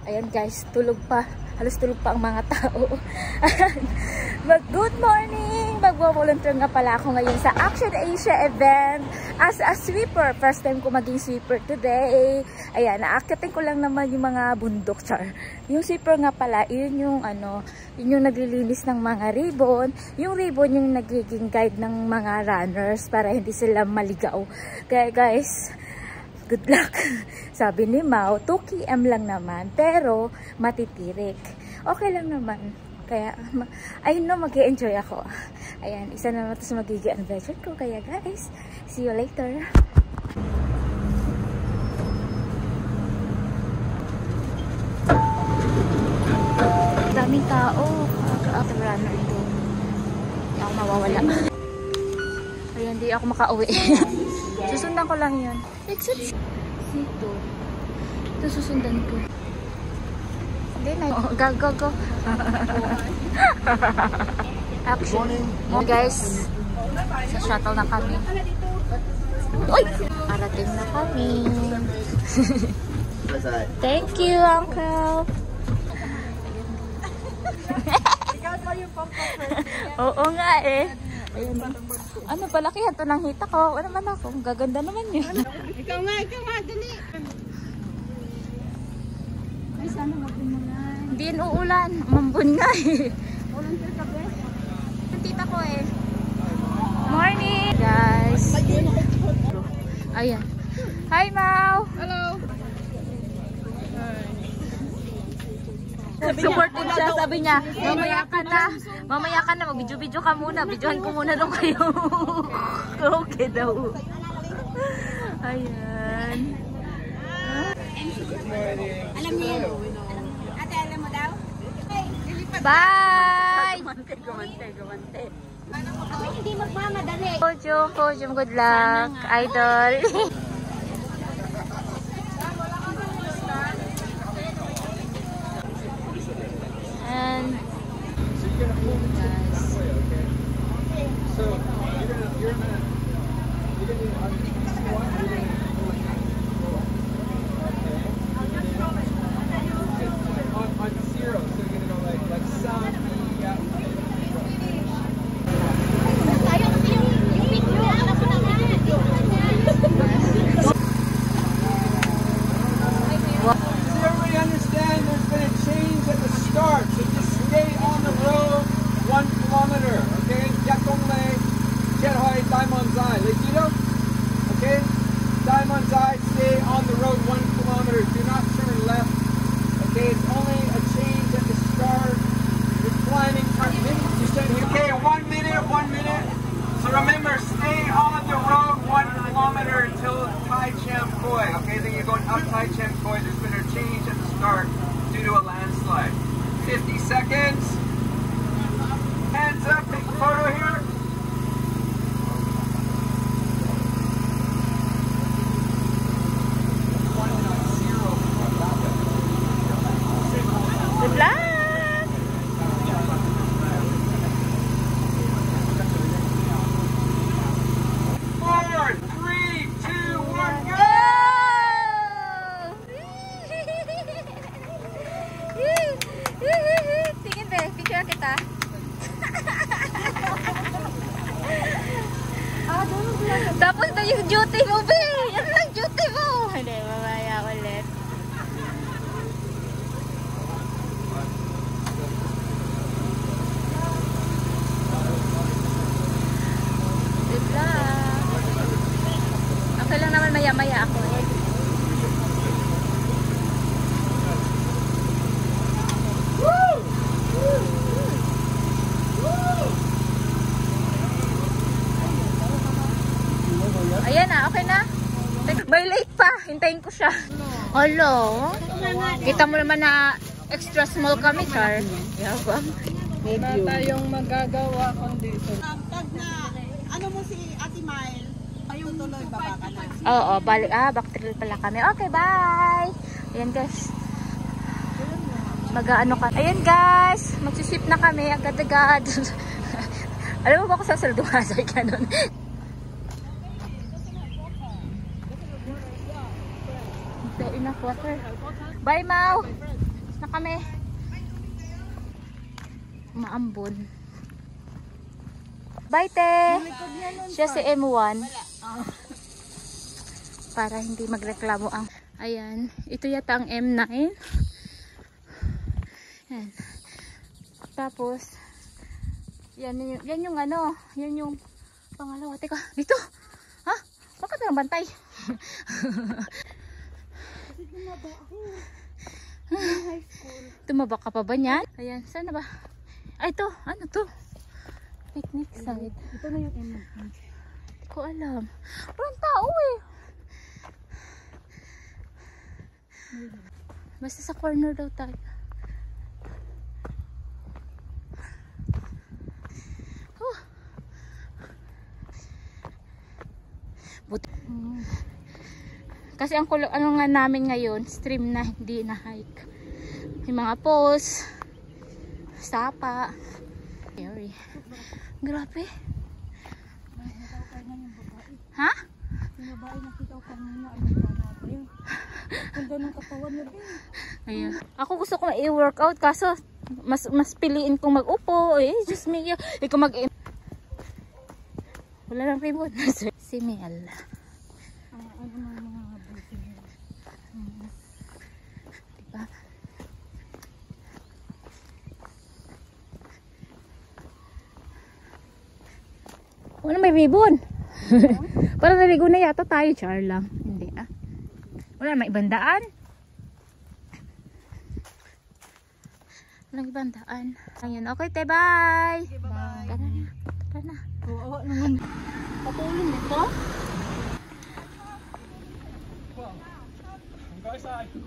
Ayan guys, tulog pa. Halos tulog pa ang mga tao. Good morning! Magwo-volunteer nga pala ako ngayon sa Action Asia event as a sweeper. First time ko maging sweeper today. Ayan, naakyatin ko lang naman yung mga bundok, char. Yung sweeper nga pala, yun yung yun yung naglilinis ng mga ribbon. Yung ribbon yung nagiging guide ng mga runners para hindi sila maligaw. Kaya guys, good luck. Sabi ni Mau, 2 km lang naman, pero matitirik. Okay lang naman. Kaya, I know mag-i-enjoy ako. Ayan, isa naman ito sa magiging adventure ko. Kaya guys, see you later. Daming tao. After runner ito. Hindi ako mawawala. Ayan, hindi ako makauwi. Susundan ko lang yun. Exit. Dito. Ito susundan ko. Hindi na. Go. Action. Guys, sa shuttle na kami. Uy! Parating na kami. Thank you, Uncle. Oo nga eh. Ayun. Ano, palakihan to ng hita ko. Ano naman ako? Gaganda naman yun. Ikaw nga, dali. Ay, sana mag-umulan. Hindi yun uulan. Mambun nga eh. Volunteer ka ba? Tita ko eh. Morning! Guys. Ayan. Hi, Mau! Hello! Supportive siya, sabi niya, mamaya ka na, mag-video-video ka muna, videohan ko muna nung kayo. Okay daw. Ayan. Alam niya yun. Ate, alam mo daw? Bye! Gumante. Ako hindi magmamadali. Kojum, good luck, idol. And guys, so you're gonna on zero, so you're gonna go like sound. Everybody understand there's been a change at the start, so just stay on the road 1 kilometer, okay? Yakongle, Cherhoy, Daimonzai, Legido, okay? Daimonzai, stay on the road 1 kilometer, do not turn left, okay? It's only a change at the start. You're climbing, you stand here. Okay, 1 minute. So remember, stay on the road 1 kilometer until Tai Cham Koi, okay? Then you're going up Tai Cham Koi. There's been a change at the start due to a landslide. 50 seconds. Hands up, take a photo here. good luck! 4, 3, 2, 1, go! Tingin be, picture kita. Tapos na yung duty mo be. Yan lang duty mo. Hindi, mamaya ulit. Good luck. Okay lang naman maya-maya ako. Ayan na, okay na. May late pa. Hintayin ko siya. Hello. Kita mo naman na extra small kami, Char. Yabang. Wala tayong magagawa kundi ito. Pag na, ano mo si Ate Mile, tutuloy, baba ka na. Oo, balik. Backtrail pala kami. Okay, bye! Ayan, guys. Mag-ano ka. Ayan, guys. Magsisip na kami. Agad-agad. Alam mo ba kung sa salduhasay ka nun? water. Bye, Mau! Na kami. Maambon. Bye, te! Siya si M1. Para hindi magreklamo ang... Ayan. Ito yata ang M9. Ayan. Tapos, yan yung ano, yan yung pangalawa. Teka, dito! Ha? Bakit ang bantay? Tumaba ka pa ba niyan? Ayan, saan na ba? Ay, ito. Ano to? Picnic site. Ito na yung M. Hindi ko alam. Walang tao eh. Basta sa corner daw tayo. Kasi ang ano nga namin ngayon, stream na, hindi na hike. Yung mga post, sapa. Scary. Grabe. Ha? Yung babae nakita ko kanina, ano pa natin. Ganda ng katawan niya. Ayun. Ako gusto ko i-workout kaso mas piliin kong mag-upo. Eh, just me. Ikaw wala lang ribbon. Si Mel. Ano na yung mga busi niya. Diba? Wala may ribbon. Parang naligo na yata tayo. Char lang. Hindi ah. Wala may ibang daan. Walang ibang daan. Ayun. Okay, te. Bye. Okay, bye-bye. Tara na. Tara na. Oo, naman. Patulong dito.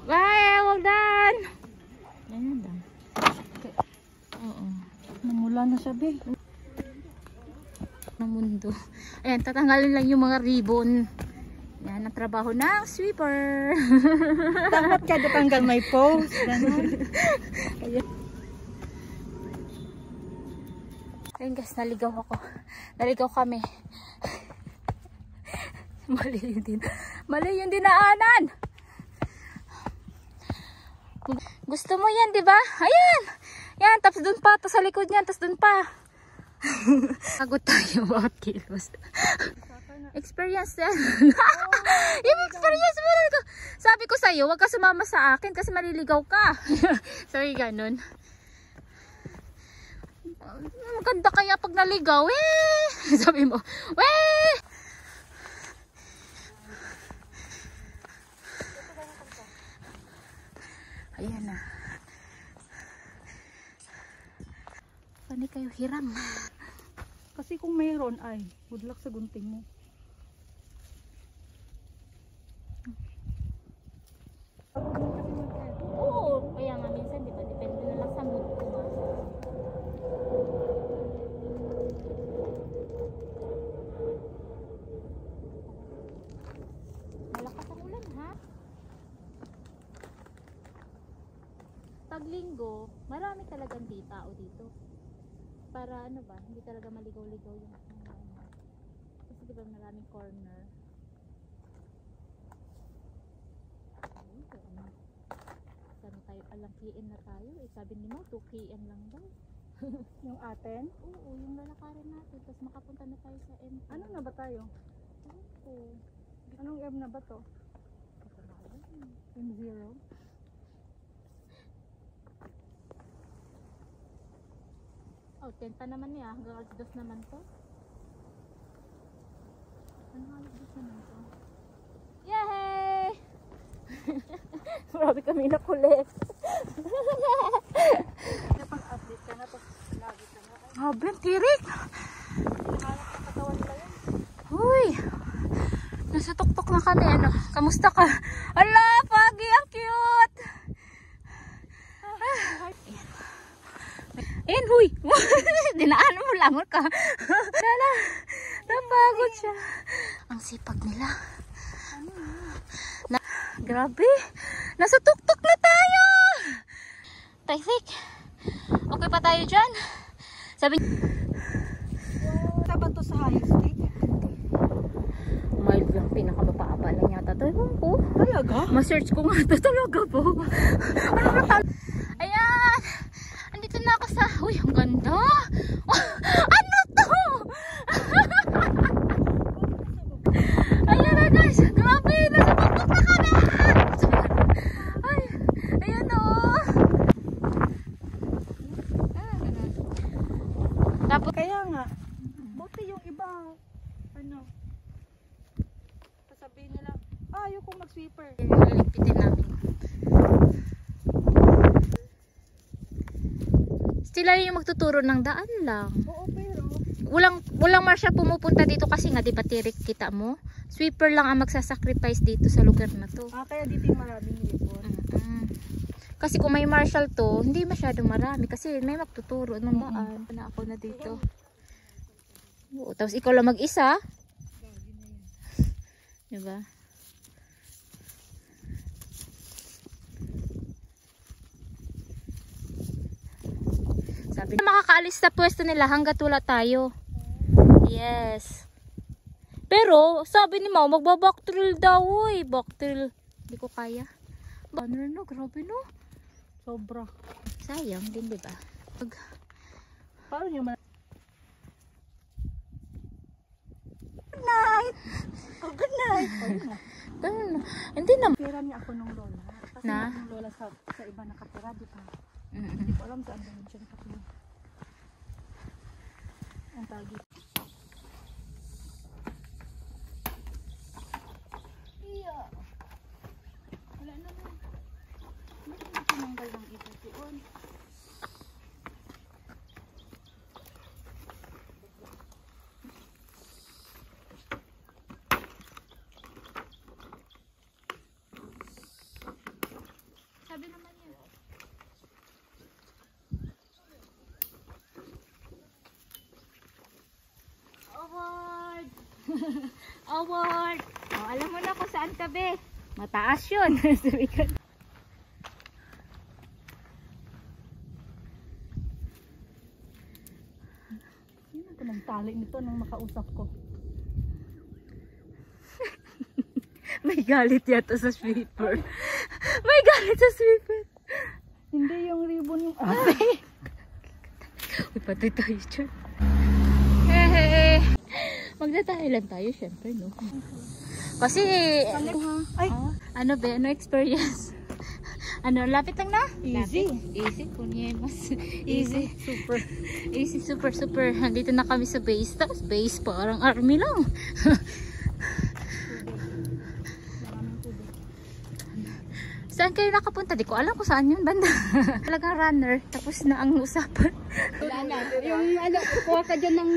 Bye. Well done. Ayan done. Okay. Oo. Namula na siya, be. Ng mundo. Ayan, tatanggalin lang yung mga ribbon. Yan ang trabaho ng sweeper. Dapat ka datanggal may post. Ayan. Ayun guys, naligaw ako. Naligaw kami. Mali yung dinaanan. Gusto mo yan, di ba? Ayan. Yan, tapos dun pa. Tapos sa likod niyan, tapos dun pa. Pagod tayo about kilos. Experience yan. Yung experience mo. Sabi ko sa'yo, huwag ka sumama sa akin kasi maliligaw ka. Sorry, ganun. Maganda kaya pag naligaw. Eh! Sabi mo, weh! Ayan na. Paano kayo hiram? Kasi kung mayroon ay, good luck sa gunting mo. Oo, kaya nga minsan, di ba? Depende na lang sa mood ko nga. Malakas ang ulan, ha? Pag linggo, marami talagang tao dito. Para ano ba, hindi talaga maligaw-ligaw yung kasi di ba maraming corner. Ayun, so, ano, saan tayo, alangkiin na tayo. Eh, sabi ni Mo, 2km lang daw. Yung atin? Oo, yung lalakarin natin. Tapos makapunta na tayo sa M. Ano na ba tayo? Oo. Anong M na ba to? M0? Oh, tenta naman niya. Hanggang alas 2 naman to. Hanggang alas 2 naman to. Yay! Marami kami na kulit. Napag-update ka na, pag lagi ka na. Grabe, ang tirik! Hanap ang katawan nila yan. Uy! Nasa tuktok na kami. Ano? Kamusta ka? Ala, Pagi! Ang cute! Ayan, huy! Dinaanan mo lang ka. Lala, napagod siya. Ang sipag nila. Grabe! Nasa tuktok na tayo! Traffic! Okay pa tayo dyan? Sabi Tabat to sa highest state. mild lang, pinakababa lang yata ito. Ewan ko. Talaga? Ma-search ko nga ito talaga po. Ano na tal? Ayan! Andito na ako sa... Uy, ang ganda! Ano to? Ayan na guys! Grabe! Nasa bundok na kami! Ay! Ayan o! Tapos... Kaya nga, buti yung ibang, ano, sasabihin nila, ayaw kong mag-sweeper. Lipitin namin. Sila yung magtuturo ng daan lang. Oo, pero Walang marshal pumupunta dito kasi nga di ba tirik kita mo? Sweeper lang ang magsasacrifice dito sa lugar na to. kaya dito yung maraming libon. Kasi kung may marshal to, hindi masyadong marami kasi may magtuturo ng daan. Na ako na dito. Oo, tapos ikaw lang mag-isa. Diba? Sabi na makakaalis sa pwesto nila hanggat wala tayo. Yes. Pero, sabi ni Mau, magbabacktrail daw eh. Backtrail. Hindi ko kaya. Ano no? Grabe no? Sobra. Sayang din, diba? Paano nyo man? Good night! Oh, good night! Hindi na. Pera niya ako nung lola. Kasi Na? yung lola sa iba nakatira, di ba? Mm-mm. Hindi ko alam saan din siya nakatira. Ang tagi. Iya. Wala na lang. Bakit hindi tinanggal ng iba doon? Sabi naman niya. Award! Award! Oh, alam mo na kung saan ka, be. Mataas yun. Sabi ko. Sino ko ng tali nito nang makausap ko? May galit yata sa sweeper. May galit sa sweeper. Hindi yung ribbon yung ate. Uy, patay tayo dyan. Hehe. Magdatahay lang tayo, syempre, no? Kasi, Ay, ano ba? Ano experience? Ano, lapit lang na? easy. Easy, kunyemas. Easy. Super. Easy, super, super. Nandito na kami sa base. Tapos base, parang army lang. Saan kayo nakapunta? Di ko alam kung saan yun, banda. Talagang runner. Tapos na ang usapan. Wala na. Yung ano, kuha ka dyan ng